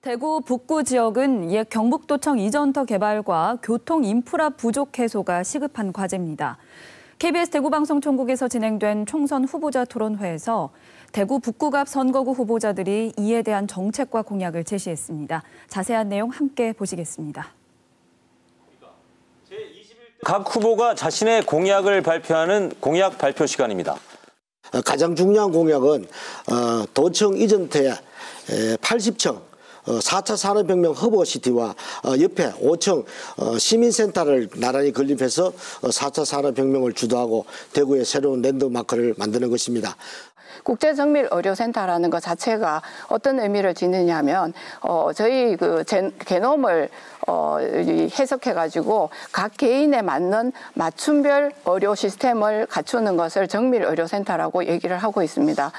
대구 북구 지역은 옛 경북도청 이전터 개발과 교통 인프라 부족 해소가 시급한 과제입니다. KBS 대구방송총국에서 진행된 총선 후보자 토론회에서 대구 북구갑 선거구 후보자들이 이에 대한 정책과 공약을 제시했습니다. 자세한 내용 함께 보시겠습니다. 각 후보가 자신의 공약을 발표하는 공약 발표 시간입니다. 가장 중요한 공약은 도청 이전터의 80층 4차 산업혁명 허브시티와 옆에 5층 시민센터를 나란히 건립해서 4차 산업혁명을 주도하고 대구의 새로운 랜드마크를 만드는 것입니다. 국제정밀의료센터라는 것 자체가 어떤 의미를 지느냐 하면 저희 그 게놈을 해석해가지고 각 개인에 맞는 맞춤별 의료 시스템을 갖추는 것을 정밀의료센터라고 얘기를 하고 있습니다.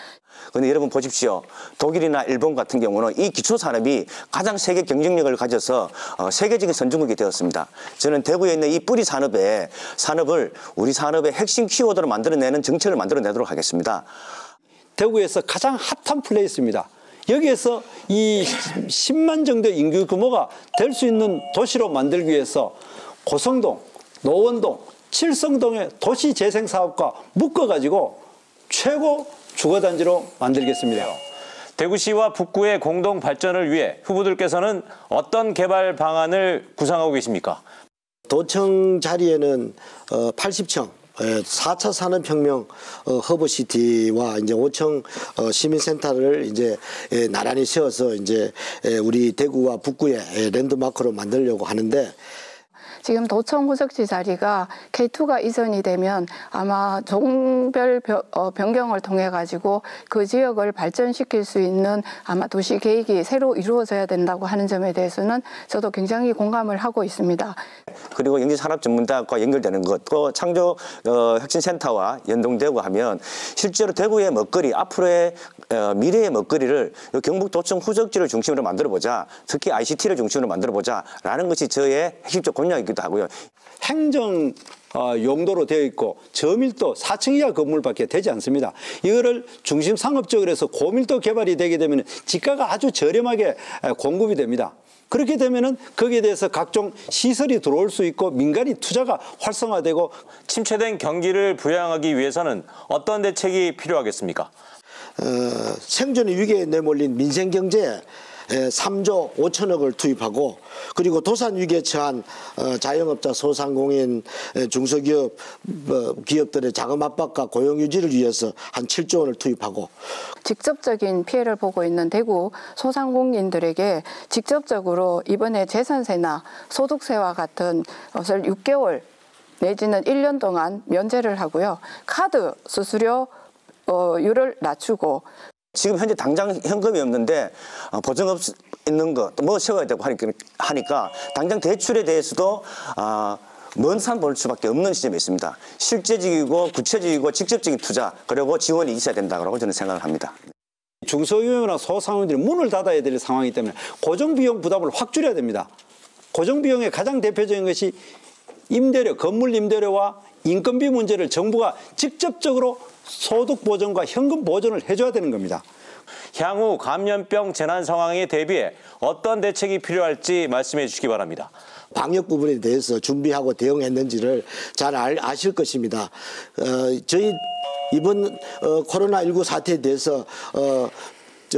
그런데 여러분 보십시오. 독일이나 일본 같은 경우는 이 기초산업이 가장 세계 경쟁력을 가져서 세계적인 선진국이 되었습니다. 저는 대구에 있는 이 뿌리 산업을 우리 산업의 핵심 키워드로 만들어내는 정책을 만들어내도록 하겠습니다. 대구에서 가장 핫한 플레이스입니다. 여기에서 이 10만 정도 인구 규모가 될 수 있는 도시로 만들기 위해서 고성동, 노원동, 칠성동의 도시재생사업과 묶어가지고 최고 주거단지로 만들겠습니다. 대구시와 북구의 공동 발전을 위해 후보들께서는 어떤 개발 방안을 구상하고 계십니까? 도청 자리에는 80층 4차 산업혁명 허브시티와 이제 5층 시민센터를 이제 나란히 세워서 이제 우리 대구와 북구의 랜드마크로 만들려고 하는데, 지금 도청 후적지 자리가 K2가 이전이 되면 아마 종별 변경을 통해 가지고 그 지역을 발전시킬 수 있는 아마 도시 계획이 새로 이루어져야 된다고 하는 점에 대해서는 저도 굉장히 공감을 하고 있습니다. 그리고 영지산업전문대학과 연결되는 것, 또 창조 혁신센터와 연동되고 하면 실제로 대구의 먹거리, 앞으로의 미래의 먹거리를 경북도청 후적지를 중심으로 만들어보자, 특히 ICT를 중심으로 만들어보자라는 것이 저의 핵심적 공약이기도 하고요. 행정 용도로 되어 있고 저밀도 4층 이하 건물밖에 되지 않습니다. 이거를 중심 상업적으로 해서 고밀도 개발이 되게 되면 지가가 아주 저렴하게 공급이 됩니다. 그렇게 되면은 거기에 대해서 각종 시설이 들어올 수 있고 민간이 투자가 활성화되고, 침체된 경기를 부양하기 위해서는 어떤 대책이 필요하겠습니까? 생존의 위기에 내몰린 민생경제에 3조 5천억을 투입하고, 그리고 도산 위기에 처한 자영업자, 소상공인, 중소기업 기업들의 자금 압박과 고용 유지를 위해서 한 7조 원을 투입하고, 직접적인 피해를 보고 있는 대구 소상공인들에게 직접적으로 이번에 재산세나 소득세와 같은 것을 6개월 내지는 1년 동안 면제를 하고요. 카드 수수료율을 낮추고, 지금 현재 당장 현금이 없는데 보증업 있는 거 뭐 세워야 되고 하니까 당장 대출에 대해서도 먼 산 볼 수밖에 없는 시점에 있습니다. 실제적이고 구체적이고 직접적인 투자, 그리고 지원이 있어야 된다고 저는 생각을 합니다. 중소기업이나 소상공인들이 문을 닫아야 될 상황이기 때문에 고정비용 부담을 확 줄여야 됩니다. 고정비용의 가장 대표적인 것이 임대료, 건물 임대료와 인건비 문제를 정부가 직접적으로 소득 보전과 현금 보전을 해줘야 되는 겁니다. 향후 감염병 재난 상황에 대비해 어떤 대책이 필요할지 말씀해 주시기 바랍니다. 방역 부분에 대해서 준비하고 대응했는지를 잘 아실 것입니다. 저희 이번 코로나19 사태에 대해서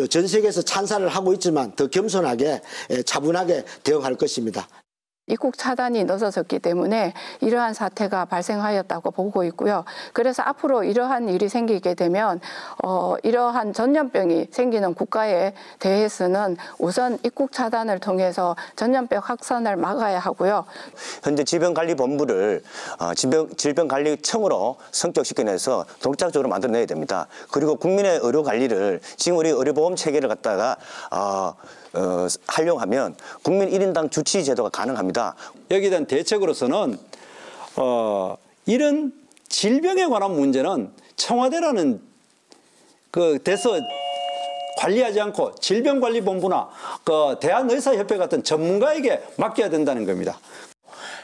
전 세계에서 찬사를 하고 있지만 더 겸손하게 차분하게 대응할 것입니다. 입국 차단이 늦어졌기 때문에 이러한 사태가 발생하였다고 보고 있고요. 그래서 앞으로 이러한 일이 생기게 되면 이러한 전염병이 생기는 국가에 대해서는 우선 입국 차단을 통해서 전염병 확산을 막아야 하고요. 현재 질병관리본부를 질병관리청으로 성격시켜내서 독자적으로 만들어내야 됩니다. 그리고 국민의 의료관리를 지금 우리 의료보험 체계를 갖다가 활용하면 국민 1인당 주치 제도가 가능합니다. 여기에 대한 대책으로서는 이런 질병에 관한 문제는 청와대라는 그 데서 관리하지 않고 질병관리본부나 대한의사협회 같은 전문가에게 맡겨야 된다는 겁니다.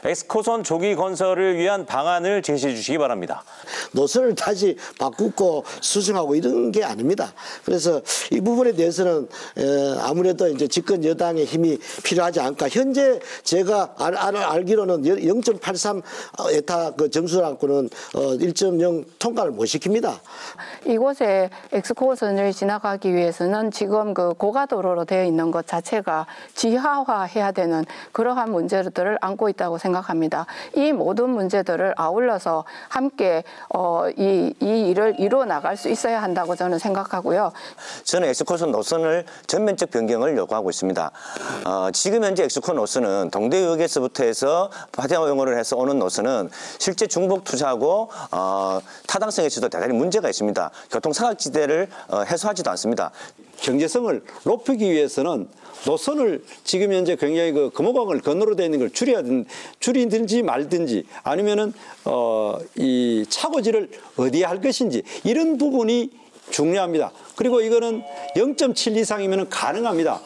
엑스코선 조기 건설을 위한 방안을 제시해 주시기 바랍니다. 노선을 다시 바꾸고 수정하고 이런 게 아닙니다. 그래서 이 부분에 대해서는 아무래도 이제 집권 여당의 힘이 필요하지 않을까. 현재 제가 알기로는 0.83 에타 그 점수를 갖고는 1.0 통과를 못 시킵니다. 이곳에 엑스코선을 지나가기 위해서는 지금 그 고가도로로 되어 있는 것 자체가 지하화해야 되는 그러한 문제들을 안고 있다고 생각합니다. 이 모든 문제들을 아울러서 함께 이 일을 이루어 나갈 수 있어야 한다고 저는 생각하고요. 저는 엑스코선 노선을 전면적 변경을 요구하고 있습니다. 지금 현재 엑스코 노선은 동대역에서부터 해서 화대용으로 해서 오는 노선은 실제 중복 투자하고 타당성에서도 대단히 문제가 있습니다. 교통 사각지대를 해소하지도 않습니다. 경제성을 높이기 위해서는 노선을 지금 현재 굉장히 그 금호강을 건너로 되어 있는 걸 줄이든지 말든지 아니면은 이 차고지를 어디에 할 것인지 이런 부분이 중요합니다. 그리고 이거는 0.7 이상이면 가능합니다.